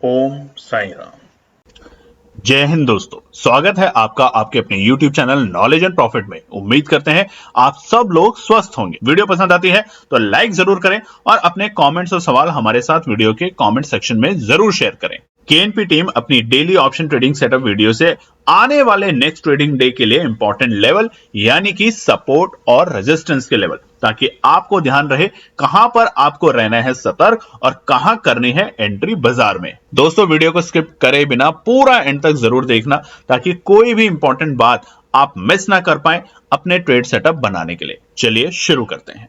ओम साई राम। जय हिंद दोस्तों, स्वागत है आपका आपके अपने YouTube channel knowledge and profit में। उम्मीद करते हैं आप सब लोग स्वस्थ होंगे। वीडियो पसंद आती है तो लाइक जरूर करें और अपने कमेंट्स और सवाल हमारे साथ वीडियो के कमेंट सेक्शन में जरूर शेयर करें। केएनपी टीम अपनी daily option trading setup video से आने वाले नेक्स्ट ट्रेडिंग डे के लिए इंपॉर्टेंट लेवल यानी कि सपोर्ट और रेजिस्टेंस के लेवल, ताकि आपको ध्यान रहे कहां पर आपको रहना है सतर्क और कहां करनी है एंट्री बाजार में। दोस्तों, वीडियो को स्किप करे बिना पूरा एंड तक जरूर देखना ताकि कोई भी इंपॉर्टेंट बात आप मिस ना कर पाए अपने ट्रेड सेटअप बनाने के लिए। चलिए शुरू करते हैं।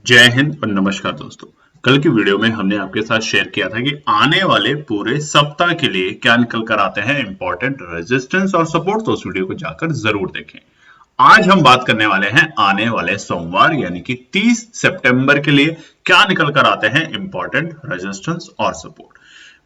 जय हिंद और नमस्कार दोस्तों। कल की वीडियो में हमने आपके साथ शेयर किया था कि आने वाले पूरे सप्ताह के लिए क्या निकल कर आते हैं इंपॉर्टेंट रेजिस्टेंस और सपोर्ट, तो उस वीडियो को जाकर जरूर देखें। आज हम बात करने वाले हैं आने वाले सोमवार यानी कि 30 सितंबर के लिए क्या निकल कर आते हैं इंपॉर्टेंट रेजिस्टेंस और सपोर्ट।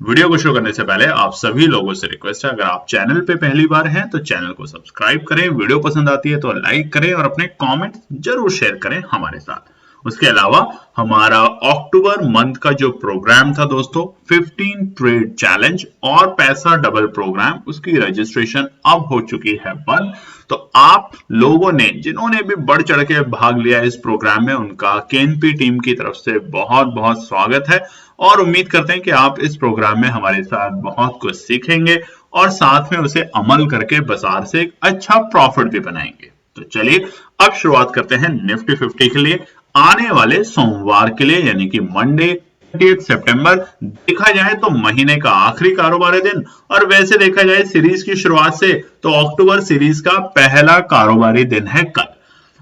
वीडियो को शुरू करने से पहले आप सभी लोगों से रिक्वेस्ट है, अगर आप चैनल पे पहली बार हैं तो चैनल को सब्सक्राइब करें, वीडियो पसंद आती है तो लाइक करें और अपने कमेंट जरूर शेयर करें हमारे साथ। उसके अलावा हमारा अक्टूबर मंथ का जो प्रोग्राम था दोस्तों, 15 ट्रेड चैलेंज और पैसा डबल प्रोग्राम, उसकी रजिस्ट्रेशन अब हो चुकी है बंद। तो आप लोगों ने जिन्होंने भी बढ़ चढ़ के भाग लिया इस प्रोग्राम में, उनका केएनपी टीम की तरफ से बहुत बहुत स्वागत है और उम्मीद करते हैं कि आप इस प्रोग्राम में हमारे साथ बहुत कुछ सीखेंगे और साथ में उसे अमल करके बाजार से एक अच्छा प्रॉफिट भी बनाएंगे। तो चलिए अब शुरुआत करते हैं निफ्टी 50 के लिए आने वाले सोमवार के लिए यानी कि मंडे 30 सितंबर। देखा जाए तो महीने का आखिरी कारोबारी दिन और वैसे देखा जाए सीरीज की शुरुआत से तो अक्टूबर सीरीज का पहला कारोबारी दिन है कल।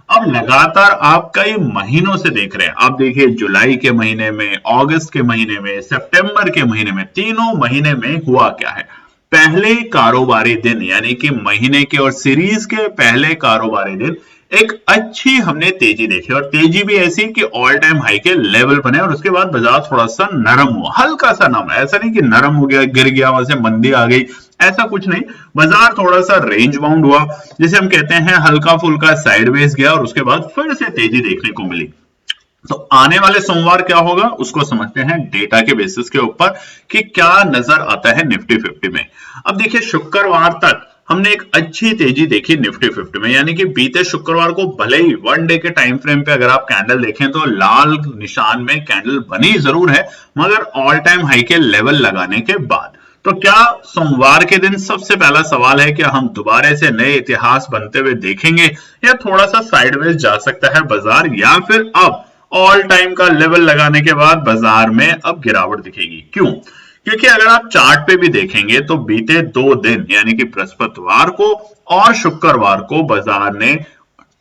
अब लगातार आप कई महीनों से देख रहे हैं, आप देखिए जुलाई के महीने में, अगस्त के महीने में, सितंबर के महीने में, तीनों महीने में हुआ क्या है। पहले कारोबारी दिन यानी कि महीने के और सीरीज के पहले कारोबारी दिन एक अच्छी हमने तेजी देखी और तेजी भी ऐसी कि ऑल टाइम हाई के लेवल बने और उसके बाद बाजार थोड़ा सा नरम हुआ, हल्का सा नरम, ऐसा नहीं कि नरम हो गया, गिर गया, वहां से मंदी आ गई, ऐसा कुछ नहीं। बाजार थोड़ा सा रेंज बाउंड हुआ, जिसे हम कहते हैं हल्का फुल्का साइडवेज गया और उसके बाद फिर से तेजी देखने को मिली। तो आने वाले सोमवार क्या होगा उसको समझते हैं डेटा के बेसिस के ऊपर कि क्या नजर आता है निफ्टी 50 में। अब देखिए, शुक्रवार तक हमने एक अच्छी तेजी देखी निफ्टी 50 में, यानी कि बीते शुक्रवार को भले ही वन डे के टाइम फ्रेम पे अगर आप कैंडल देखें तो लाल निशान में कैंडल बनी जरूर है, मगर ऑल टाइम हाई के लेवल लगाने के बाद। तो क्या सोमवार के दिन सबसे पहला सवाल है कि हम दोबारा से नए इतिहास बनते हुए देखेंगे या थोड़ा सा साइडवेज जा सकता है बाजार, या फिर अब ऑल टाइम का लेवल लगाने के बाद बाजार में अब गिरावट दिखेगी। क्यों? क्योंकि अगर आप चार्ट पे भी देखेंगे तो बीते 2 दिन यानी कि बृहस्पतिवार को और शुक्रवार को बाजार ने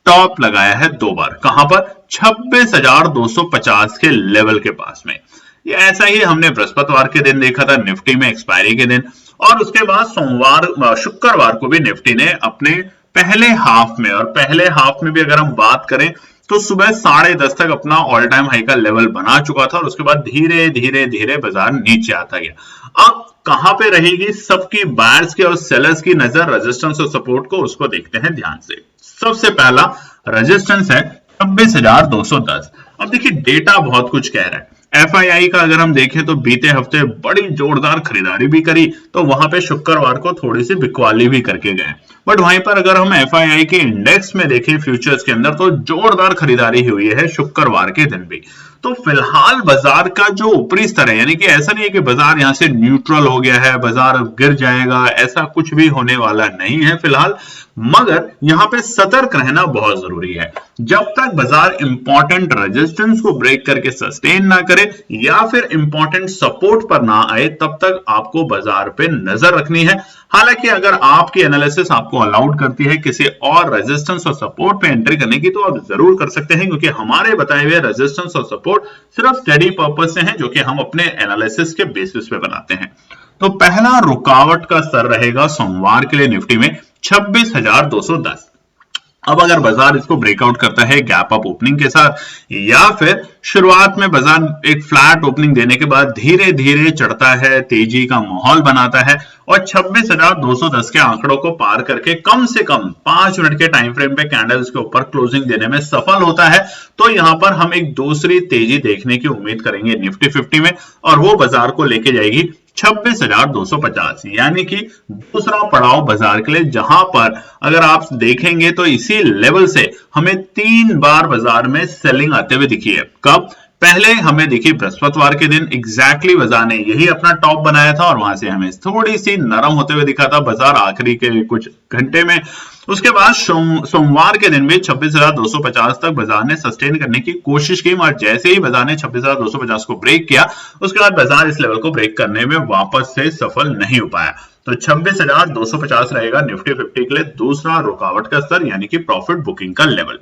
टॉप लगाया है 2 बार। कहां पर? 26,250 के लेवल के पास में। ये ऐसा ही हमने बृहस्पतिवार के दिन देखा था निफ्टी में, एक्सपायरी के दिन, और उसके बाद शुक्रवार को भी निफ्टी ने अपने पहले हाफ में, और पहले हाफ में भी अगर हम बात करें तो सुबह 10:30 तक अपना ऑल टाइम हाई का लेवल बना चुका था और उसके बाद धीरे धीरे धीरे बाजार नीचे आता गया। अब कहां पे रहेगी सबकी बायर्स की और सेलर्स की नजर रेजिस्टेंस और सपोर्ट को, उसको देखते हैं ध्यान से। सबसे पहला रेजिस्टेंस है 26,210। अब देखिए, डेटा बहुत कुछ कह रहा है। एफआईआई का अगर हम देखें तो बीते हफ्ते बड़ी जोरदार खरीदारी भी करी, तो वहां पे शुक्रवार को थोड़ी सी बिकवाली भी करके गए। बट वहीं पर अगर हम एफआईआई के इंडेक्स में देखें फ्यूचर्स के अंदर, तो जोरदार खरीदारी हुई है शुक्रवार के दिन भी। तो फिलहाल बाजार का जो ऊपरी स्तर है, यानी कि ऐसा नहीं है कि बाजार यहां से न्यूट्रल हो गया है, बाजार अब गिर जाएगा, ऐसा कुछ भी होने वाला नहीं है फिलहाल। मगर यहां पे सतर्क रहना बहुत जरूरी है। जब तक बाजार इंपॉर्टेंट रेजिस्टेंस को ब्रेक करके सस्टेन ना करे या फिर इंपॉर्टेंट सपोर्ट पर ना आए, तब तक आपको बाजार पे नजर रखनी है। हालांकि अगर आपकी एनालिसिस आपको अलाउड करती है किसी और रेजिस्टेंस और सपोर्ट पे एंट्री करने की, तो आप जरूर कर सकते हैं, क्योंकि हमारे बताए हुए रेजिस्टेंस और सपोर्ट सिर्फ स्टडी पर्पस से हैं, जो कि हम अपने एनालिसिस के बेसिस पे बनाते हैं। तो पहला रुकावट का स्तर रहेगा सोमवार के लिए निफ्टी में 26,210। अब अगर बाजार इसको ब्रेकआउट करता है गैप अप ओपनिंग के साथ, या फिर शुरुआत में बाजार एक फ्लैट ओपनिंग देने के बाद धीरे धीरे चढ़ता है, तेजी का माहौल बनाता है और 26,210 के आंकड़ों को पार करके कम से कम 5 मिनट के टाइम फ्रेम पे कैंडल्स के ऊपर क्लोजिंग देने में सफल होता है, तो यहां पर हम एक दूसरी तेजी देखने की उम्मीद करेंगे निफ्टी 50 में, और वो बाजार को लेके जाएगी 26,250, यानी कि दूसरा पड़ाव बाजार के लिए, जहां पर अगर आप देखेंगे तो इसी लेवल से हमें 3 बार बाजार में सेलिंग आते हुए दिखी है। कब? पहले हमें देखी बृहस्पतिवार के दिन, एग्जैक्टली बाजार ने यही अपना टॉप बनाया था और वहां से हमें थोड़ी सी नरम होते हुए दिखा था बाजार आखिरी के कुछ घंटे में। उसके बाद सोमवार के दिन भी 26,250 तक बाजार ने सस्टेन करने की कोशिश की, और जैसे ही बाजार ने 26,250 को ब्रेक किया, उसके बाद बाजार इस लेवल को ब्रेक करने में वापस से सफल नहीं हो पाया। तो 26,250 रहेगा निफ्टी 50 के लिए दूसरा रुकावट का स्तर, यानी कि प्रॉफिट बुकिंग का लेवल।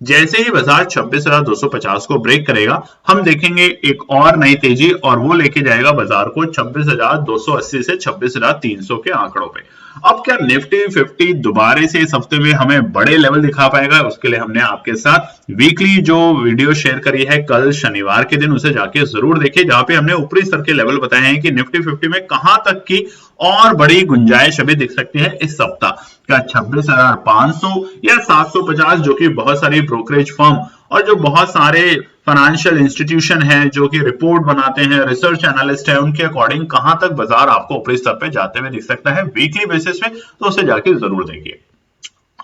जैसे ही बाजार 26,250 को ब्रेक करेगा, हम देखेंगे एक और नई तेजी, और वो लेके जाएगा बाजार को 26,280 से 26,300 के आंकड़ों पे। अब क्या निफ्टी 50 दोबारा से इस हफ्ते में हमें बड़े लेवल दिखा पाएगा? उसके लिए हमने आपके साथ वीकली जो वीडियो शेयर करी है कल शनिवार के दिन, उसे जाके जरूर देखिए, जहां पे हमने ऊपरी स्तर के लेवल बताए हैं कि निफ्टी 50 में कहां तक की और बड़ी गुंजाइश अभी दिख सकती है इस सप्ताह। क्या 26,500 या 750, जो कि बहुत सारी ब्रोकरेज फर्म और जो बहुत सारे फाइनेंशियल इंस्टीट्यूशन है जो कि रिपोर्ट बनाते हैं, रिसर्च एनालिस्ट है, उनके अकॉर्डिंग कहां तक बाजार आपको ऊपरी स्तर पे जाते हुए दिख सकता है वीकली बेसिस में, तो उसे जाके जरूर देखिए।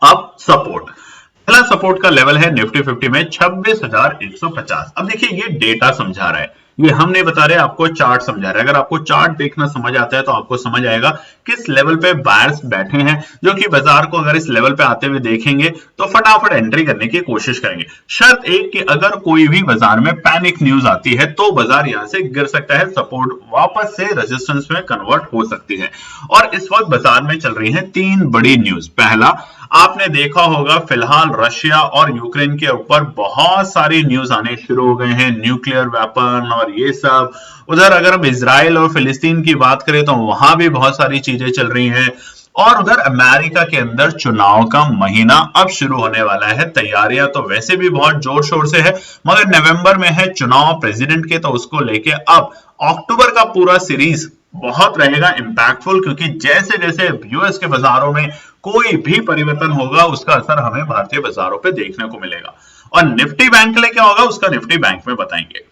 अब सपोर्ट, पहला सपोर्ट का लेवल है निफ्टी 50 में 26,150। अब देखिए ये डेटा समझा रहा है, ये हम नहीं बता रहे, आपको चार्ट समझा रहा है। अगर आपको चार्ट देखना समझ आता है तो आपको समझ आएगा किस लेवल पे बायर्स बैठे हैं, जो कि बाजार को अगर इस लेवल पे आते हुए देखेंगे तो फटाफट एंट्री करने की कोशिश करेंगे। शर्त एक कि अगर कोई भी बाजार में पैनिक न्यूज आती है तो बाजार यहां से गिर सकता है, सपोर्ट वापस से रेजिस्टेंस में कन्वर्ट हो सकती है। और इस वक्त बाजार में चल रही है 3 बड़ी न्यूज। पहला, आपने देखा होगा फिलहाल रशिया और यूक्रेन के ऊपर बहुत सारी न्यूज आने शुरू हो गए हैं, न्यूक्लियर वेपन और ये सब। उधर अगर हम इजराइल और फिलिस्तीन की बात करें तो वहां भी बहुत सारी चीजें चल रही हैं। और उधर अमेरिका के अंदर चुनाव का महीना अब शुरू होने वाला है। तैयारियां तो वैसे भी बहुत जोर शोर से है, मगर नवंबर में है चुनाव प्रेसिडेंट के, तो उसको लेके अब अक्टूबर का पूरा सीरीज बहुत रहेगा इंपैक्टफुल, क्योंकि जैसे जैसे यूएस के बाजारों में कोई भी परिवर्तन होगा उसका असर हमें भारतीय बाजारों पे देखने को मिलेगा। और निफ्टी बैंक के लिए क्या होगा उसका निफ्टी बैंक में बताएंगे।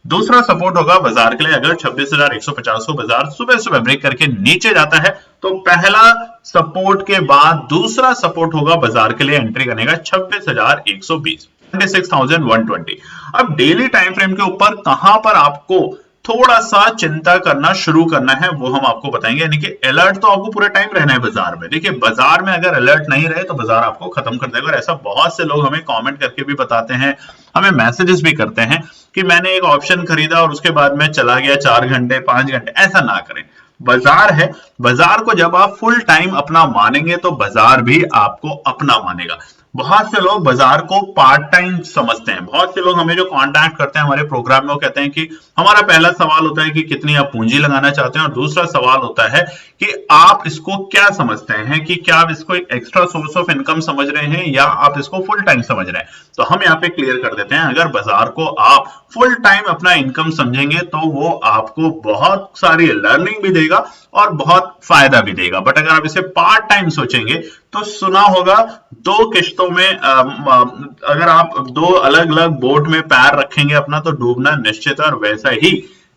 दूसरा सपोर्ट होगा बाजार के लिए, अगर 26,150 को बाजार सुबह सुबह ब्रेक करके नीचे जाता है तो पहला सपोर्ट के बाद दूसरा सपोर्ट होगा बाजार के लिए एंट्री करने का 26,120, 26,120। अब डेली टाइम फ्रेम के ऊपर कहां पर आपको थोड़ा सा चिंता करना शुरू करना है वो हम आपको बताएंगे, यानी कि अलर्ट तो आपको पूरे टाइम रहना है बाजार में। देखिए बाजार में अगर अलर्ट नहीं रहे तो बाजार आपको खत्म कर देगा, और ऐसा बहुत से लोग हमें कमेंट करके भी बताते हैं, हमें मैसेजेस भी करते हैं कि मैंने एक ऑप्शन खरीदा और उसके बाद में चला गया 4 घंटे 5 घंटे। ऐसा ना करें, बाजार है, बाजार को जब आप फुल टाइम अपना मानेंगे तो बाजार भी आपको अपना मानेगा। बहुत से लोग बाजार को पार्ट टाइम समझते हैं। बहुत से लोग हमें जो कांटेक्ट करते हैं हमारे प्रोग्राम में, वो कहते हैं कि हमारा पहला सवाल होता है कि कितनी आप पूंजी लगाना चाहते हैं, और दूसरा सवाल होता है कि आप इसको क्या समझते हैं, कि क्या आप इसको एक एक्स्ट्रा सोर्स ऑफ इनकम समझ रहे हैं या आप इसको फुल टाइम समझ रहे हैं। तो हम यहाँ पे क्लियर कर देते हैं, अगर बाजार को आप फुल टाइम अपना इनकम समझेंगे तो वो आपको बहुत सारी लर्निंग भी देगा और बहुत फायदा भी देगा। बट अगर आप इसे पार्ट टाइम सोचेंगे तो सुना होगा 2 किश्तों में अगर आप 2 अलग अलग बोट में पैर रखेंगे अपना तो डूबना निश्चित है। और वैसा ही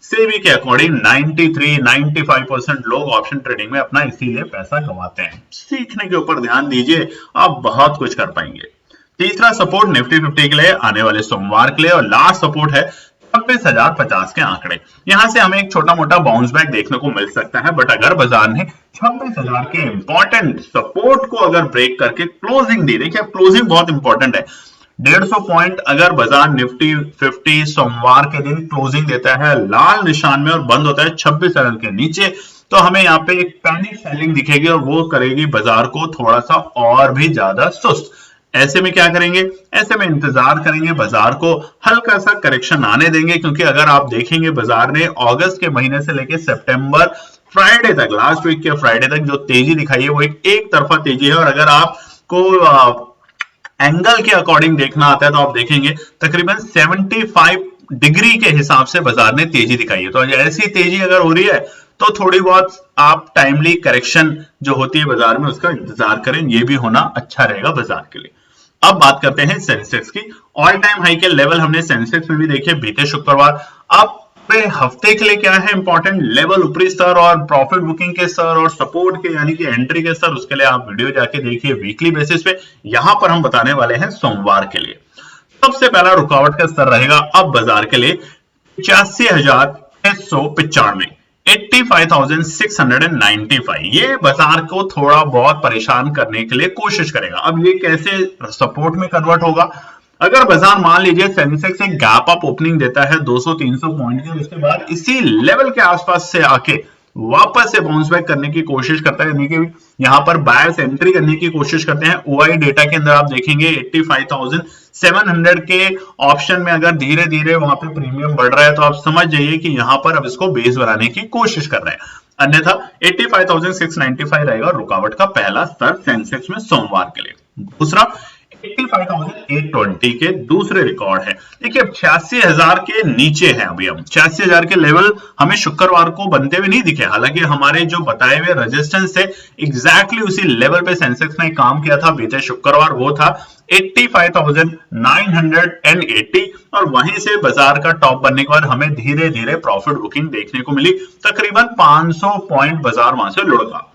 सेबी के अकॉर्डिंग 93-95% लोग ऑप्शन ट्रेडिंग में अपना इसीलिए पैसा गंवाते हैं। सीखने के ऊपर ध्यान दीजिए, आप बहुत कुछ कर पाएंगे। तीसरा सपोर्ट निफ्टी 50 के लिए आने वाले सोमवार के लिए, और लास्ट सपोर्ट है 26,050 के आंकड़े। यहां से हमें एक छोटा मोटा बाउंस बैक देखने को मिल सकता है, बट अगर बाजार ने 26,000 के इंपॉर्टेंट सपोर्ट को अगर ब्रेक करके क्लोजिंग दी, देखिए क्लोजिंग बहुत इंपॉर्टेंट है। 150 पॉइंट अगर बाजार निफ्टी 50 सोमवार के दिन क्लोजिंग देता है लाल निशान में और बंद होता है 26,000 के नीचे, तो हमें यहाँ पे एक पैनिक सेलिंग दिखेगी और वो करेगी बाजार को थोड़ा सा और भी ज्यादा सुस्त। ऐसे में क्या करेंगे, ऐसे में इंतजार करेंगे, बाजार को हल्का सा करेक्शन आने देंगे, क्योंकि अगर आप देखेंगे बाजार ने अगस्त के महीने से लेकर सितंबर फ्राइडे तक, लास्ट वीक के फ्राइडे तक जो तेजी दिखाई है वो एक तरफा तेजी है। और अगर आपको एंगल के अकॉर्डिंग देखना आता है तो आप देखेंगे तकरीबन 75 डिग्री के हिसाब से बाजार ने तेजी दिखाई है। तो ऐसी तेजी अगर हो रही है तो थोड़ी बहुत आप टाइमली करेक्शन जो होती है बाजार में उसका इंतजार करें, ये भी होना अच्छा रहेगा बाजार के लिए। अब बात करते हैं सेंसेक्स की। ऑल टाइम हाई के लेवल हमने सेंसेक्स में भी देखे बीते शुक्रवार। अब हफ्ते के लिए क्या है इंपॉर्टेंट लेवल, ऊपरी स्तर और प्रॉफिट बुकिंग के स्तर और सपोर्ट के यानी कि एंट्री के स्तर, उसके लिए आप वीडियो जाके देखिए वीकली बेसिस पे। यहां पर हम बताने वाले हैं सोमवार के लिए। सबसे पहला रुकावट का स्तर रहेगा अब बाजार के लिए 85,695, 85,695। ये बाजार को थोड़ा बहुत परेशान करने के लिए कोशिश करेगा। अब ये कैसे सपोर्ट में कन्वर्ट होगा? अगर बाजार मान लीजिए सेंसेक्स एक गैप अप ओपनिंग देता है 200-300 पॉइंट की, उसके बाद इसी लेवल के आसपास से आके वापस से बाउंस बैक करने की कोशिश करता है, यानी कि यहां पर बायर्स एंट्री करने की कोशिश करते हैं। ओआई डेटा के अंदर आप देखेंगे 85,700 के ऑप्शन में अगर धीरे धीरे वहां पे प्रीमियम बढ़ रहा है तो आप समझ जाइए कि यहां पर अब इसको बेस बनाने की कोशिश कर रहे हैं। अन्यथा 85,695 रहेगा रुकावट का पहला स्तर सेंसेक्स में सोमवार के लिए। दूसरा 85,820 के दूसरे रिकॉर्ड है। देखिए 86,000 के नीचे है, अभी हम 86,000 के लेवल हमें शुक्रवार को बनते हुए नहीं दिखे। हालांकि हमारे जो बताए हुए रेजिस्टेंस थे एग्जैक्टली उसी लेवल पे सेंसेक्स ने काम किया था बीते शुक्रवार, वो था 85,980 और वहीं से बाजार का टॉप बनने के बाद हमें धीरे धीरे प्रॉफिट बुकिंग देखने को मिली। तकरीबन 500 पॉइंट बाजार वहां से लुढ़का।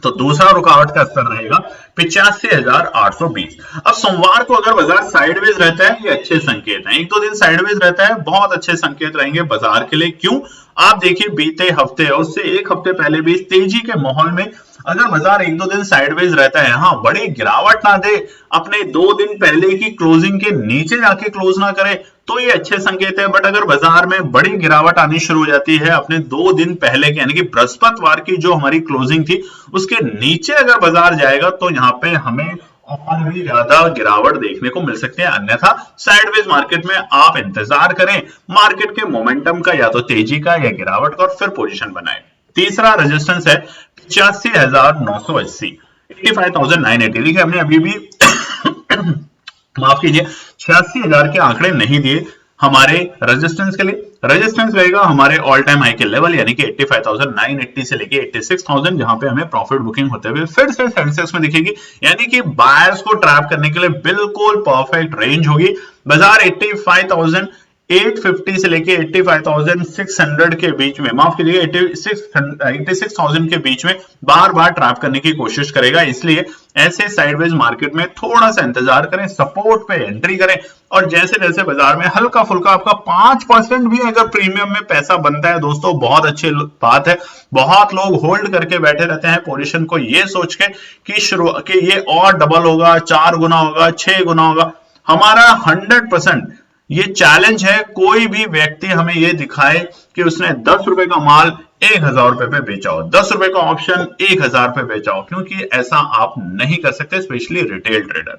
तो दूसरा रुकावट का स्तर रहेगा 85,820। अब सोमवार को अगर बाजार साइडवेज रहता है, ये अच्छे संकेत हैं। एक दो दिन साइडवेज रहता है, बहुत अच्छे संकेत रहेंगे बाजार के लिए। क्यों? आप देखिए बीते हफ्ते और उससे एक हफ्ते पहले भी तेजी के माहौल में अगर बाजार एक दो दिन साइडवेज रहता है, हाँ बड़ी गिरावट ना दे, अपने 2 दिन पहले की क्लोजिंग के नीचे जाके क्लोज ना करे, तो ये अच्छे संकेत है। बट अगर बाजार में बड़ी गिरावट आनी शुरू हो जाती है अपने 2 दिन पहले के यानी कि बृहस्पतिवार की जो हमारी क्लोजिंग थी उसके नीचे अगर बाजार जाएगा तो यहाँ पे हमें और भी ज्यादा गिरावट देखने को मिल सकती है। अन्यथा साइडवेज मार्केट में आप इंतजार करें मार्केट के मोमेंटम का, या तो तेजी का या गिरावट का, और फिर पोजीशन बनाएं। तीसरा रेजिस्टेंस है 85,980, 85,980। देखिए हमने अभी भी माफ कीजिए 86,000 के आंकड़े नहीं दिए हमारे रेजिस्टेंस के लिए। रेजिस्टेंस रहेगा हमारे ऑल टाइम हाई के लेवल यानी कि 85,980 से लेके 86,000, जहां पे हमें प्रॉफिट बुकिंग होते हुए फिर से सेंसेक्स में दिखेगी, यानी कि बायर्स को ट्रैप करने के लिए बिल्कुल परफेक्ट रेंज होगी। बाजार 85,850 से लेके 85,600 के बीच में, माफ कीजिएगा 86,000 के बीच में बार बार ट्रैप करने की कोशिश करेगा। इसलिए ऐसे साइडवेज मार्केट में थोड़ा सा इंतजार करें, सपोर्ट पे एंट्री करें, और जैसे जैसे बाजार में हल्का फुल्का आपका 5% भी अगर प्रीमियम में पैसा बनता है दोस्तों, बहुत अच्छी बात है। बहुत लोग होल्ड करके बैठे रहते हैं पोजीशन को ये सोच के कि ये और डबल होगा, 4 गुना होगा, 6 गुना होगा। हमारा 100% ये चैलेंज है, कोई भी व्यक्ति हमें ये दिखाए कि उसने 10 रुपए का माल 1,000 रुपए पे बेचा हो, 10 रुपए का ऑप्शन 1,000 पे बेचा हो, क्योंकि ऐसा आप नहीं कर सकते, स्पेशली रिटेल ट्रेडर।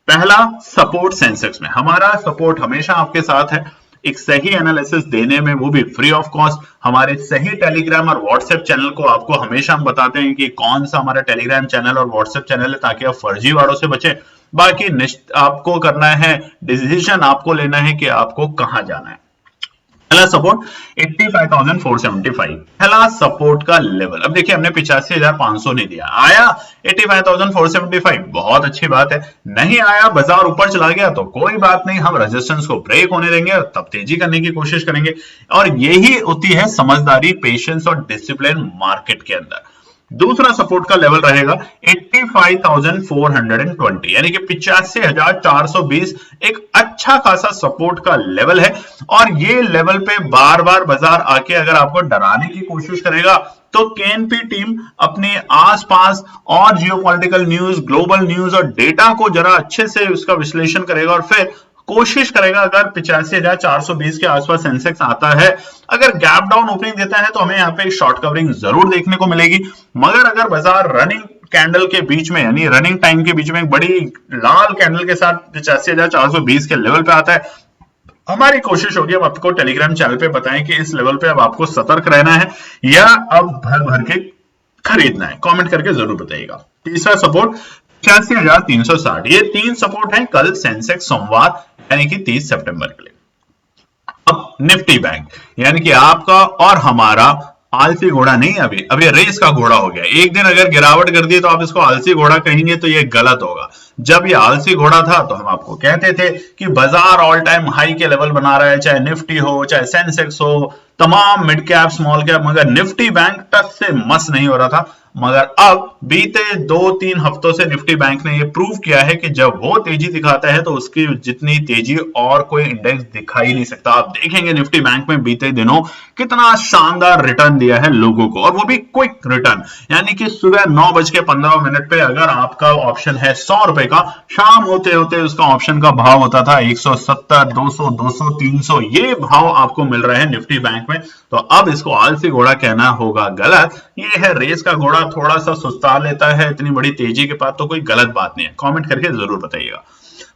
पहला सपोर्ट सेंसेक्स में, हमारा सपोर्ट हमेशा आपके साथ है एक सही एनालिसिस देने में, वो भी फ्री ऑफ कॉस्ट। हमारे सही टेलीग्राम और व्हाट्सएप चैनल को आपको हमेशा हम बताते हैं कि कौन सा हमारा टेलीग्राम चैनल और व्हाट्सएप चैनल है, ताकि आप फर्जीवाड़ों से बचें। बाकी आपको करना है, डिसीजन आपको लेना है कि आपको कहां जाना है। पहला सपोर्ट 85,475, पहला सपोर्ट का लेवल। अब देखिए हमने 85,500 नहीं दिया, आया 85,475, बहुत अच्छी बात है। नहीं आया, बाजार ऊपर चला गया तो कोई बात नहीं, हम रेजिस्टेंस को ब्रेक होने देंगे और तब तेजी करने की कोशिश करेंगे। और यही होती है समझदारी, पेशेंस और डिसिप्लिन मार्केट के अंदर। दूसरा सपोर्ट का लेवल रहेगा 85,420, यानी कि 85,420 एक अच्छा खासा सपोर्ट का लेवल है। और ये लेवल पे बार बार बाजार आके अगर आपको डराने की कोशिश करेगा तो केएनपी टीम अपने आसपास और जियोपॉलिटिकल न्यूज, ग्लोबल न्यूज और डेटा को जरा अच्छे से उसका विश्लेषण करेगा और फिर कोशिश करेगा। अगर 85,420 के आसपास सेंसेक्स आता है, अगर गैप डाउन ओपनिंग देता है तो हमें यहाँ पे शॉर्ट कवरिंग जरूर देखने को मिलेगी। मगर अगर बाजार रनिंग कैंडल के बीच में यानी रनिंग टाइम के बीच में एक बड़ी लाल कैंडल के साथ 85,420 के लेवल पे आता है, हमारी कोशिश होगी अब आपको टेलीग्राम चैनल पे बताएं कि इस लेवल पे अब आपको सतर्क रहना है या अब भर भर के खरीदना है। कमेंट करके जरूर बताइएगा। तीसरा सपोर्ट 86,360, ये 3 सपोर्ट है कल सेंसेक्स सोमवार यानी कि 30 सितंबर के लिए। अब निफ्टी बैंक यानी कि आपका और हमारा आलसी घोड़ा नहीं, अभी रेस का घोड़ा हो गया। एक दिन अगर गिरावट कर दी तो आप इसको आलसी घोड़ा कहेंगे तो ये गलत होगा। जब ये आलसी घोड़ा था तो हम आपको कहते थे कि बाजार ऑल टाइम हाई के लेवल बना रहा है, चाहे निफ्टी हो चाहे सेंसेक्स हो, तमाम मिड कैप स्मॉल कैप, मगर निफ्टी बैंक टच से मस नहीं हो रहा था। मगर अब बीते 2-3 हफ्तों से निफ्टी बैंक ने ये प्रूव किया है कि जब वो तेजी दिखाता है तो उसकी जितनी तेजी और कोई इंडेक्स दिखा ही नहीं सकता। आप देखेंगे निफ्टी बैंक में बीते दिनों कितना शानदार रिटर्न दिया है लोगों को, और वो भी क्विक रिटर्न, यानी कि सुबह 9:15 पे अगर आपका ऑप्शन है 100 रुपए का, शाम होते होते उसका ऑप्शन का भाव होता था 170, 200, 200, 300, ये भाव आपको मिल रहे हैं निफ्टी बैंक में। तो अब इसको आलसी घोड़ा कहना होगा गलत, ये है रेस का घोड़ा, थोड़ा सा सुस्ता लेता है इतनी बड़ी तेजी के बाद, तो कोई गलत बात नहीं है। कमेंट करके जरूर बताइएगा।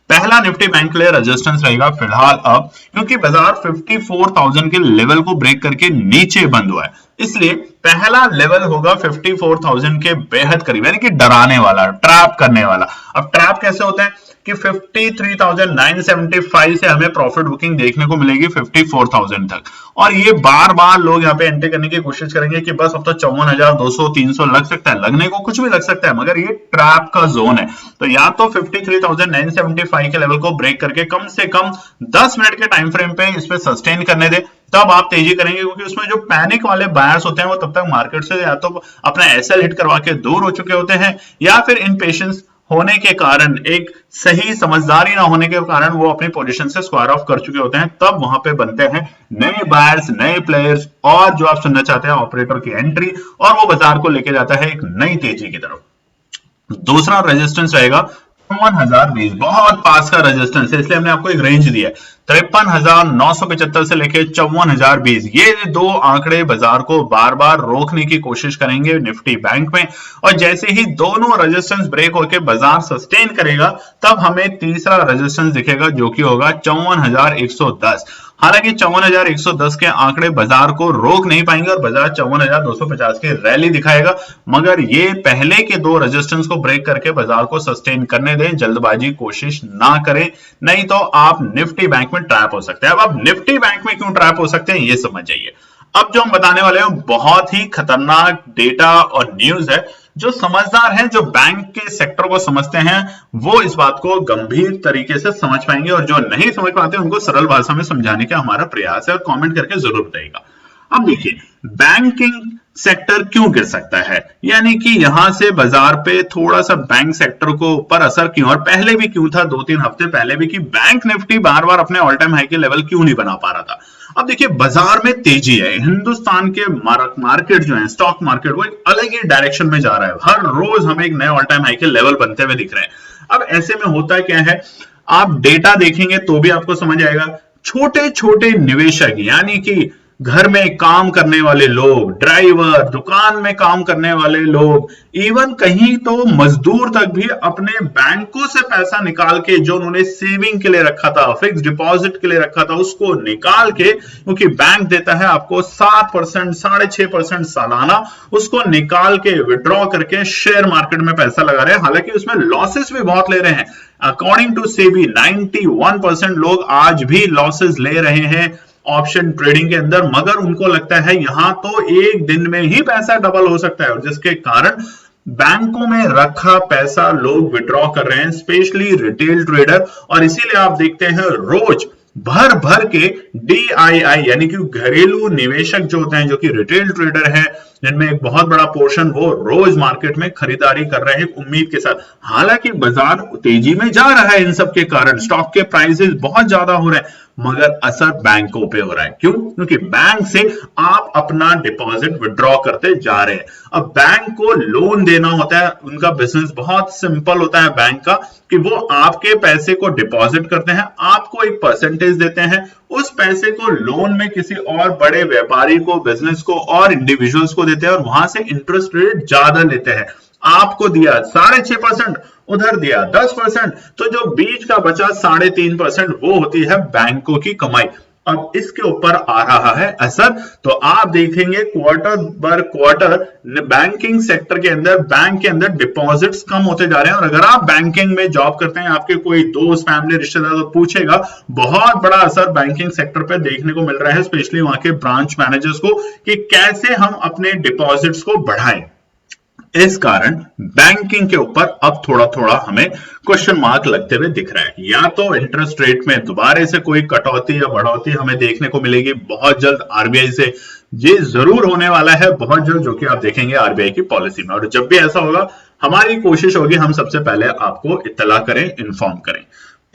पहला निफ्टी बैंक के लिए रेजिस्टेंस रहेगा फिलहाल अब, क्योंकि बाजार 54,000 के लेवल को ब्रेक करके नीचे बंद हुआ है, इसलिए पहला लेवल होगा 54,000 के बेहद करीब, यानी कि डराने वाला, ट्रैप करने वाला। अब ट्रैप कैसे होते हैं कि 53,975 से हमें प्रॉफिट बुकिंग देखने को मिलेगी 54,000 तक, और ये बार बार लोग यहाँ पे एंट्री करने की कोशिश करेंगे कि बस अब तो 54,200, 300 लग सकता है, लगने को कुछ भी लग सकता है, मगर ये ट्रैप का जोन है। तो या तो 53,975 के लेवल को ब्रेक करके कम से कम 10 मिनट के टाइम फ्रेम पे इस पे सस्टेन करने दे, तब आप तेजी करेंगे, क्योंकि उसमें जो पैनिक वाले बायर्स होते हैं वो तब तक मार्केट से या तो अपना एसएल हिट करवा के दूर हो चुके होते हैं, या फिर इनपेशेंस होने के कारण, एक सही समझदारी ना होने के कारण वो अपनी पोजीशन से स्क्वायर ऑफ कर चुके होते हैं। तब वहां पे बनते हैं नए बायर्स, नए प्लेयर्स, और जो आप सुनना चाहते हैं ऑपरेटर की एंट्री, और वो बाजार को लेके जाता है एक नई तेजी की तरफ। दूसरा रेजिस्टेंस रहेगा 53,020, बहुत पास का रेजिस्टेंस है, इसलिए हमने आपको एक रेंज दिया है 53,975 से लेके 54,020। ये दो आंकड़े बाजार को बार बार रोकने की कोशिश करेंगे निफ्टी बैंक में, और जैसे ही दोनों रेजिस्टेंस ब्रेक होकर बाजार सस्टेन करेगा, तब हमें तीसरा रेजिस्टेंस दिखेगा जो कि होगा 54,110। हालांकि 54,110 के आंकड़े बाजार को रोक नहीं पाएंगे और बाजार 54,250 की रैली दिखाएगा, मगर ये पहले के दो रेजिस्टेंस को ब्रेक करके बाजार को सस्टेन करने दें, जल्दबाजी कोशिश ना करें, नहीं तो आप निफ्टी बैंक में ट्रैप हो सकते हैं। अब आप निफ्टी बैंक में क्यों ट्रैप हो सकते हैं ये समझ जाइए। अब जो हम बताने वाले हैं बहुत ही खतरनाक डेटा और न्यूज है। जो समझदार हैं, जो बैंक के सेक्टर को समझते हैं, वो इस बात को गंभीर तरीके से समझ पाएंगे, और जो नहीं समझ पाते उनको सरल भाषा में समझाने का हमारा प्रयास है, और कमेंट करके जरूर बताइएगा। अब देखिए बैंकिंग सेक्टर क्यों गिर सकता है, यानी कि यहां से बाजार पे थोड़ा सा बैंक सेक्टर को ऊपर असर क्यों, और पहले भी क्यों था, 2-3 हफ्ते पहले भी, कि बैंक निफ्टी बार बार अपने ऑल टाइम हाई के लेवल क्यों नहीं बना पा रहा था। अब देखिए बाजार में तेजी है, हिंदुस्तान के मार्केट जो है, स्टॉक मार्केट, वो एक अलग ही डायरेक्शन में जा रहा है, हर रोज हमें एक नए ऑल टाइम हाई के लेवल बनते हुए दिख रहे हैं। अब ऐसे में होता क्या है, आप डेटा देखेंगे तो भी आपको समझ आएगा, छोटे छोटे निवेशक, यानी कि घर में काम करने वाले लोग, ड्राइवर, दुकान में काम करने वाले लोग, इवन कहीं तो मजदूर तक भी अपने बैंकों से पैसा निकाल के, जो उन्होंने सेविंग के लिए रखा था, फिक्स डिपॉजिट के लिए रखा था, उसको निकाल के, क्योंकि बैंक देता है आपको 7%, 6.5% सालाना, उसको निकाल के विड्रॉ करके शेयर मार्केट में पैसा लगा रहे हैं। हालांकि उसमें लॉसेस भी बहुत ले रहे हैं। अकॉर्डिंग टू सेबी 91% लोग आज भी लॉसेस ले रहे हैं ऑप्शन ट्रेडिंग के अंदर, मगर उनको लगता है यहां तो एक दिन में ही पैसा डबल हो सकता है, और जिसके कारण बैंकों में रखा पैसा लोग विड्रॉ कर रहे हैं, स्पेशली रिटेल ट्रेडर। और इसीलिए आप देखते हैं रोज भर भर के DII यानी कि घरेलू निवेशक जो होते हैं, जो कि रिटेल ट्रेडर है, जिनमें एक बहुत बड़ा पोर्शन वो रोज मार्केट में खरीदारी कर रहे हैं उम्मीद के साथ। हालांकि बाजार तेजी में जा रहा है, इन सब के कारण स्टॉक के प्राइसेस बहुत ज्यादा हो रहे हैं, मगर असर बैंकों पे हो रहा है। क्यों? क्योंकि बैंक से आप अपना डिपॉजिट विड्रॉ करते जा रहे हैं। अब बैंक को लोन देना होता है, उनका बिजनेस बहुत सिंपल होता है बैंक का, कि वो आपके पैसे को डिपॉजिट करते हैं, आपको एक परसेंटेज देते हैं, उस पैसे को लोन में किसी और बड़े व्यापारी को, बिजनेस को और इंडिविजुअल्स को देते हैं, और वहां से इंटरेस्ट रेट ज्यादा लेते हैं। आपको दिया 6.5%, उधर दिया 10%, तो जो बीच का बचा 3.5%, वो होती है बैंकों की कमाई। अब इसके ऊपर आ रहा है असर, तो आप देखेंगे क्वार्टर बर क्वार्टर बैंकिंग सेक्टर के अंदर, बैंक के अंदर डिपॉजिट्स कम होते जा रहे हैं। और अगर आप बैंकिंग में जॉब करते हैं, आपके कोई दोस्त, फैमिली, रिश्तेदार तो पूछेगा, बहुत बड़ा असर बैंकिंग सेक्टर पे देखने को मिल रहा है, स्पेशली वहां के ब्रांच मैनेजर्स को, कि कैसे हम अपने डिपॉजिट्स को बढ़ाएं। इस कारण बैंकिंग के ऊपर अब थोड़ा थोड़ा हमें क्वेश्चन मार्क लगते हुए दिख रहा है। या तो इंटरेस्ट रेट में दोबारा से कोई कटौती या बढ़ोतरी हमें देखने को मिलेगी बहुत जल्द आरबीआई से, ये जरूर होने वाला है बहुत जल्द, जो कि आप देखेंगे आरबीआई की पॉलिसी में। और जब भी ऐसा होगा हमारी कोशिश होगी हम सबसे पहले आपको इत्तला करें, इन्फॉर्म करें।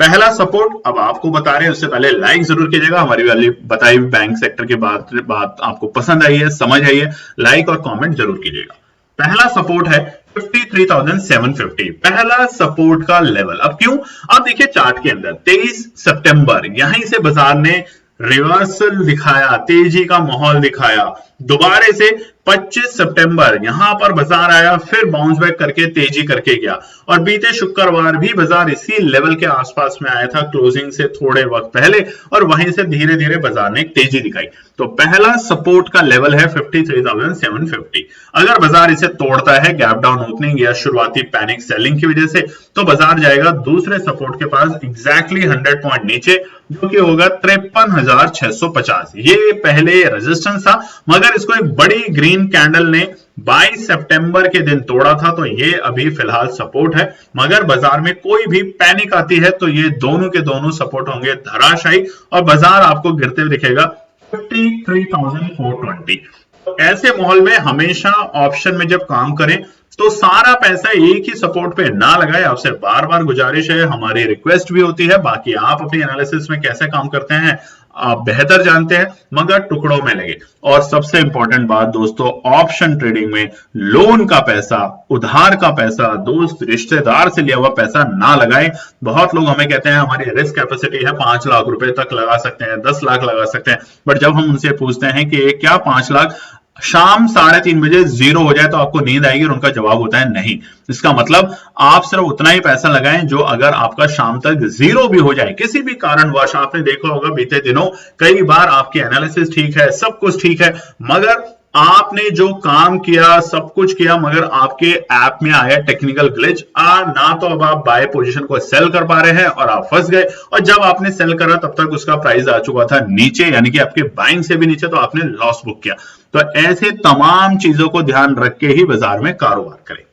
पहला सपोर्ट अब आपको बता रहे हैं, उससे पहले लाइक जरूर कीजिएगा। हमारी वाली बताई हुई बैंक सेक्टर की बात आपको पसंद आई है, समझ आई है, लाइक और कमेंट जरूर कीजिएगा। पहला सपोर्ट है 53,750, पहला सपोर्ट का लेवल। अब क्यों? आप देखिए चार्ट के अंदर 23 सितंबर यहीं से बाजार ने रिवर्सल दिखाया, तेजी का माहौल दिखाया। दोबारे से 25 सितंबर यहां पर बाजार आया, फिर बाउंस बैक करके तेजी करके गया, और बीते शुक्रवार भी बाजार इसी लेवल के आसपास में आया था क्लोजिंग से थोड़े वक्त पहले, और वहीं से धीरे धीरे बाजार ने तेजी दिखाई। तो पहला सपोर्ट का लेवल है 53,750। अगर बाजार इसे तोड़ता है गैप डाउन ओपनिंग या शुरुआती पैनिक सेलिंग की वजह से, तो बाजार जाएगा दूसरे सपोर्ट के पास एग्जैक्टली 100 पॉइंट नीचे, जो कि होगा 53,650। ये पहले रेजिस्टेंस था, मगर इसको एक बड़ी ग्रीन कैंडल ने 22 सितंबर के दिन तोड़ा था, तो ये अभी फिलहाल सपोर्ट है। मगर बाजार में कोई भी पैनिक आती है तो ये दोनों के दोनों सपोर्ट होंगे धराशायी, और बाजार आपको गिरते हुए दिखेगा 53,420। तो ऐसे माहौल में हमेशा ऑप्शन में जब काम करें तो सारा पैसा एक ही सपोर्ट पे ना लगाए। आपसे बार बार गुजारिश है, हमारी रिक्वेस्ट भी होती है, बाकी आप अपनी एनालिसिस में कैसे काम करते हैं आप बेहतर जानते हैं, मगर टुकड़ों में लगे। और सबसे इंपॉर्टेंट बात दोस्तों, ऑप्शन ट्रेडिंग में लोन का पैसा, उधार का पैसा, दोस्त रिश्तेदार से लिया हुआ पैसा ना लगाएं। बहुत लोग हमें कहते हैं हमारी रिस्क कैपेसिटी है 5 लाख रुपए तक लगा सकते हैं, 10 लाख लगा सकते हैं, बट जब हम उनसे पूछते हैं कि क्या 5 लाख शाम 3:30 बजे जीरो हो जाए तो आपको नींद आएगी, और उनका जवाब होता है नहीं। इसका मतलब आप सिर्फ उतना ही पैसा लगाएं जो अगर आपका शाम तक जीरो भी हो जाए किसी भी कारणवश। आपने देखा होगा बीते दिनों कई बार आपकी एनालिसिस ठीक है, सब कुछ ठीक है, मगर आपने जो काम किया सब कुछ किया, मगर आपके ऐप में आया टेक्निकल ग्लिच, ना तो अब आप बाय पोजीशन को सेल कर पा रहे हैं और आप फंस गए, और जब आपने सेल करा तब तक उसका प्राइस आ चुका था नीचे, यानी कि आपके बाइंग से भी नीचे, तो आपने लॉस बुक किया। तो ऐसे तमाम चीजों को ध्यान रख के ही बाजार में कारोबार करें।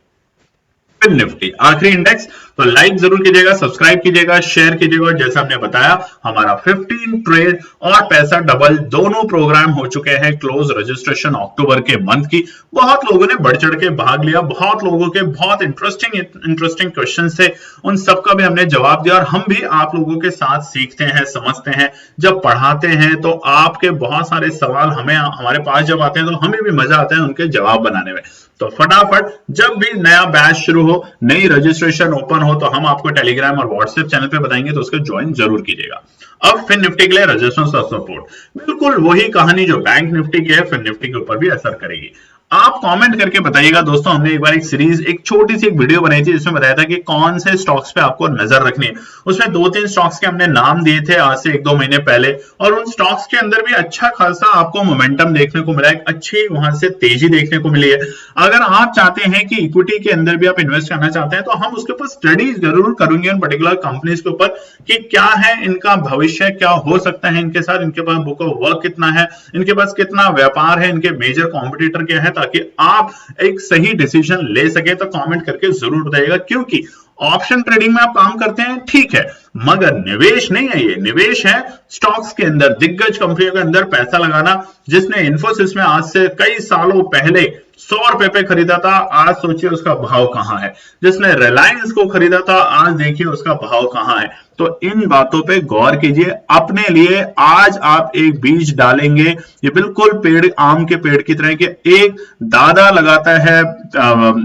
फिन निफ्टी आखिरी इंडेक्स, तो लाइक जरूर कीजिएगा, सब्सक्राइब कीजिएगा, शेयर कीजिएगा। जैसा हमने बताया हमारा 15 ट्रेड और पैसा डबल दोनों प्रोग्राम हो चुके हैं क्लोज, रजिस्ट्रेशन अक्टूबर के मंथ की। बहुत लोगों ने बढ़ चढ़ के भाग लिया, बहुत लोगों के बहुत इंटरेस्टिंग क्वेश्चन थे, उन सबका भी हमने जवाब दिया, और हम भी आप लोगों के साथ सीखते हैं, समझते हैं। जब पढ़ाते हैं तो आपके बहुत सारे सवाल हमें हमारे पास जब आते हैं तो हमें भी मजा आता है उनके जवाब बनाने में। तो फटाफट जब भी नया बैच शुरू हो, नई रजिस्ट्रेशन ओपन हो, तो हम आपको टेलीग्राम और व्हाट्सएप चैनल पे बताएंगे, तो उसको ज्वाइन जरूर कीजिएगा। अब फिन निफ्टी के लिए रेजिस्टेंस और सपोर्ट बिल्कुल वही कहानी जो बैंक निफ्टी की है, फिन निफ्टी के ऊपर भी असर करेगी। आप कमेंट करके बताइएगा दोस्तों। हमने एक बार एक सीरीज, एक छोटी सी एक वीडियो बनाई थी जिसमें बताया था कि कौन से स्टॉक्स पे आपको नजर रखनी है। उसमें 2-3 स्टॉक्स के हमने नाम दिए थे आज से 1-2 महीने पहले, और उन स्टॉक्स के अंदर भी अच्छा खासा आपको मोमेंटम देखने को मिला है, अच्छी वहां से तेजी देखने को मिली है। अगर आप चाहते हैं कि इक्विटी के अंदर भी आप इन्वेस्ट करना चाहते हैं, तो हम उसके ऊपर स्टडी जरूर करेंगे उन पर्टिकुलर कंपनीज के ऊपर कि क्या है इनका भविष्य, क्या हो सकता है इनके साथ, इनके पास बुक ऑफ वर्क कितना है, इनके पास कितना व्यापार है, इनके मेजर कॉम्पिटिटर क्या है, ताकि आप एक सही डिसीजन ले सके। तो कमेंट करके जरूर बताइएगा, क्योंकि ऑप्शन ट्रेडिंग में आप काम करते हैं ठीक है, मगर निवेश नहीं है। ये निवेश है स्टॉक्स के अंदर, दिग्गज कंपनियों के अंदर पैसा लगाना। जिसने इन्फोसिस में आज से कई सालों पहले 100 रुपए पे खरीदा था, आज सोचिए उसका भाव कहां है। जिसने रिलायंस को खरीदा था, आज देखिए उसका भाव कहां है। तो इन बातों पे गौर कीजिए अपने लिए। आज आप एक बीज डालेंगे, ये बिल्कुल पेड़, आम के पेड़ की तरह, कि एक दादा लगाता है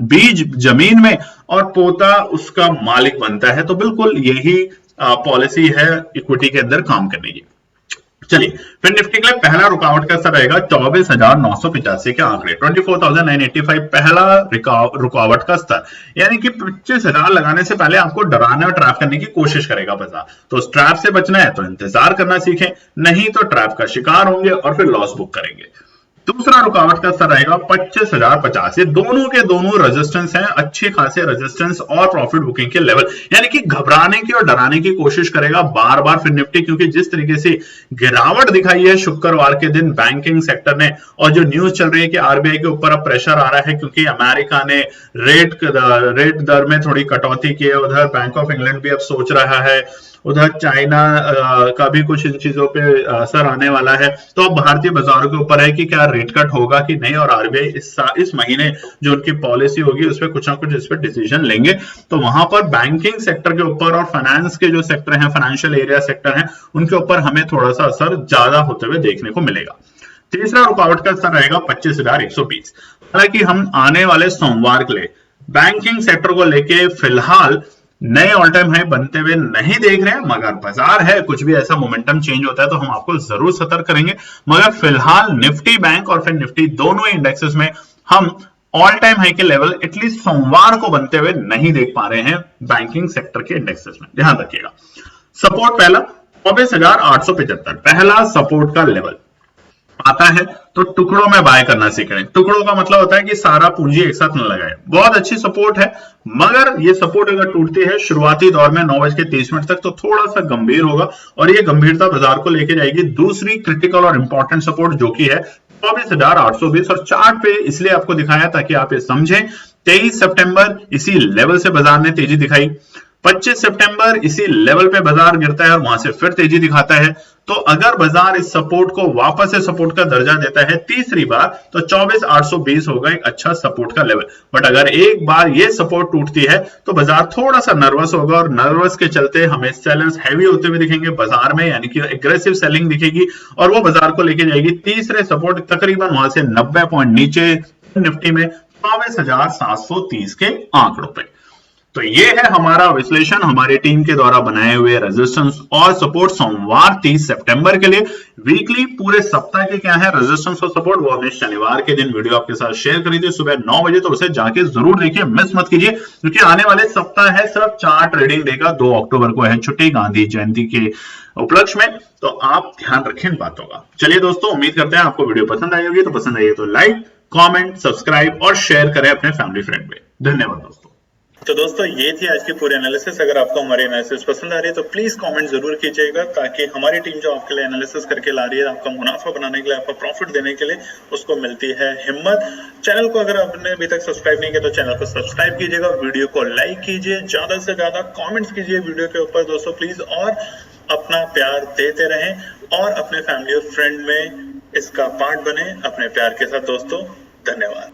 बीज जमीन में और पोता उसका मालिक बनता है। तो बिल्कुल यही पॉलिसी है इक्विटी के अंदर काम करने की। चलिए, फिर निफ्टी के लिए पहला रुकावट का स्तर रहेगा 24,985 के आंकड़े, 24,985 पहला रुकावट का स्तर, यानी कि 25,000 लगाने से पहले आपको डराने और ट्रैप करने की कोशिश करेगा बाजार। तो उस ट्रैप से बचना है तो इंतजार करना सीखें, नहीं तो ट्रैप का शिकार होंगे और फिर लॉस बुक करेंगे। दूसरा रुकावट का स्तर रहेगा 25,050। ये दोनों के दोनों रेजिस्टेंस हैं, अच्छे खासे रेजिस्टेंस और प्रॉफिट बुकिंग के लेवल, यानी कि घबराने की और डराने की कोशिश करेगा बार बार फिर निफ्टी, क्योंकि जिस तरीके से गिरावट दिखाई है शुक्रवार के दिन बैंकिंग सेक्टर ने, और जो न्यूज चल रही है कि आरबीआई के ऊपर अब प्रेशर आ रहा है क्योंकि अमेरिका ने रेट दर में थोड़ी कटौती की है, उधर बैंक ऑफ इंग्लैंड भी अब सोच रहा है, उधर चाइना का भी कुछ इन चीजों पे असर आने वाला है। तो अब भारतीय बाजारों के ऊपर है कि क्या रेट कट होगा कि नहीं, और आरबीआई इस महीने जो उनकी पॉलिसी होगी उस पर कुछ ना कुछ इस पर डिसीजन लेंगे। तो वहां पर बैंकिंग सेक्टर के ऊपर और फाइनेंस के जो सेक्टर हैं, फाइनेंशियल एरिया सेक्टर हैं, उनके ऊपर हमें थोड़ा सा असर ज्यादा होते हुए देखने को मिलेगा। तीसरा रुकावट का स्तर रहेगा 25,120। हालांकि हम आने वाले सोमवार के लिए बैंकिंग सेक्टर को लेके फिलहाल नए ऑल टाइम हाई बनते हुए नहीं देख रहे हैं, मगर बाजार है, कुछ भी ऐसा मोमेंटम चेंज होता है तो हम आपको जरूर सतर्क करेंगे। मगर फिलहाल निफ्टी बैंक और फिर निफ्टी दोनों इंडेक्सेस में हम ऑल टाइम हाई के लेवल एटलीस्ट सोमवार को बनते हुए नहीं देख पा रहे हैं बैंकिंग सेक्टर के इंडेक्सेस में, ध्यान रखिएगा। सपोर्ट पहला 24,875 पहला सपोर्ट का लेवल आता है, तो टुकड़ों में बाय करना सीखें। टुकड़ों का मतलब होता है कि सारा पूंजी एक साथ न लगाए। बहुत अच्छी सपोर्ट है, मगर ये सपोर्ट अगर टूटती है शुरुआती दौर में 9:30 तक तो थोड़ा सा गंभीर होगा, और ये गंभीरता बाजार को लेके जाएगी दूसरी क्रिटिकल और इंपॉर्टेंट सपोर्ट जो कि है 24,820। और चार्ट पे इसलिए आपको दिखाया ताकि आप ये समझें, 23 सितंबर इसी लेवल से बाजार ने तेजी दिखाई, 25 सितंबर इसी लेवल पे बाजार गिरता है और वहां से फिर तेजी दिखाता है। तो अगर बाजार इस सपोर्ट को वापस से सपोर्ट का दर्जा देता है तीसरी बार, तो 24,820 होगा एक अच्छा सपोर्ट का लेवल। बट अगर एक बार ये सपोर्ट टूटती है तो बाजार थोड़ा सा नर्वस होगा, और नर्वस के चलते हमें सेलर्स हैवी होते हुए दिखेंगे बाजार में, यानी कि एग्रेसिव सेलिंग दिखेगी, और वो बाजार को लेके जाएगी तीसरे सपोर्ट तकरीबन वहां से 90 पॉइंट नीचे निफ्टी में 24,730 के आंकड़ों पे। तो ये है हमारा विश्लेषण, हमारी टीम के द्वारा बनाए हुए रेजिस्टेंस और सपोर्ट सोमवार 30 सितंबर के लिए। वीकली पूरे सप्ताह के क्या है रेजिस्टेंस और सपोर्ट, वो हमने शनिवार के दिन वीडियो आपके साथ शेयर करी थी सुबह 9 बजे, तो उसे जाके जरूर देखिए, मिस मत कीजिए, क्योंकि आने वाले सप्ताह है सिर्फ 4 ट्रेडिंग डे का। 2 अक्टूबर को है छुट्टी, गांधी जयंती के उपलक्ष्य में, तो आप ध्यान रखें इन बातों का। चलिए दोस्तों, उम्मीद करते हैं आपको वीडियो पसंद आई होगी। तो पसंद आई तो लाइक, कॉमेंट, सब्सक्राइब और शेयर करें अपने फैमिली फ्रेंड में। धन्यवाद दोस्तों। तो दोस्तों ये थी आज की पूरी एनालिसिस। अगर आपको हमारी एनालिसिस पसंद आ रही है तो प्लीज कमेंट जरूर कीजिएगा, ताकि हमारी टीम जो आपके लिए एनालिसिस करके ला रही है, आपका मुनाफा बनाने के लिए, आपका प्रॉफिट देने के लिए, उसको मिलती है हिम्मत। चैनल को अगर आपने अभी तक सब्सक्राइब नहीं किया तो चैनल को सब्सक्राइब कीजिएगा, वीडियो को लाइक कीजिए, ज्यादा से ज्यादा कॉमेंट्स कीजिए वीडियो के ऊपर दोस्तों प्लीज, और अपना प्यार देते रहें और अपने फैमिली और फ्रेंड में इसका पार्ट बने अपने प्यार के साथ दोस्तों। धन्यवाद।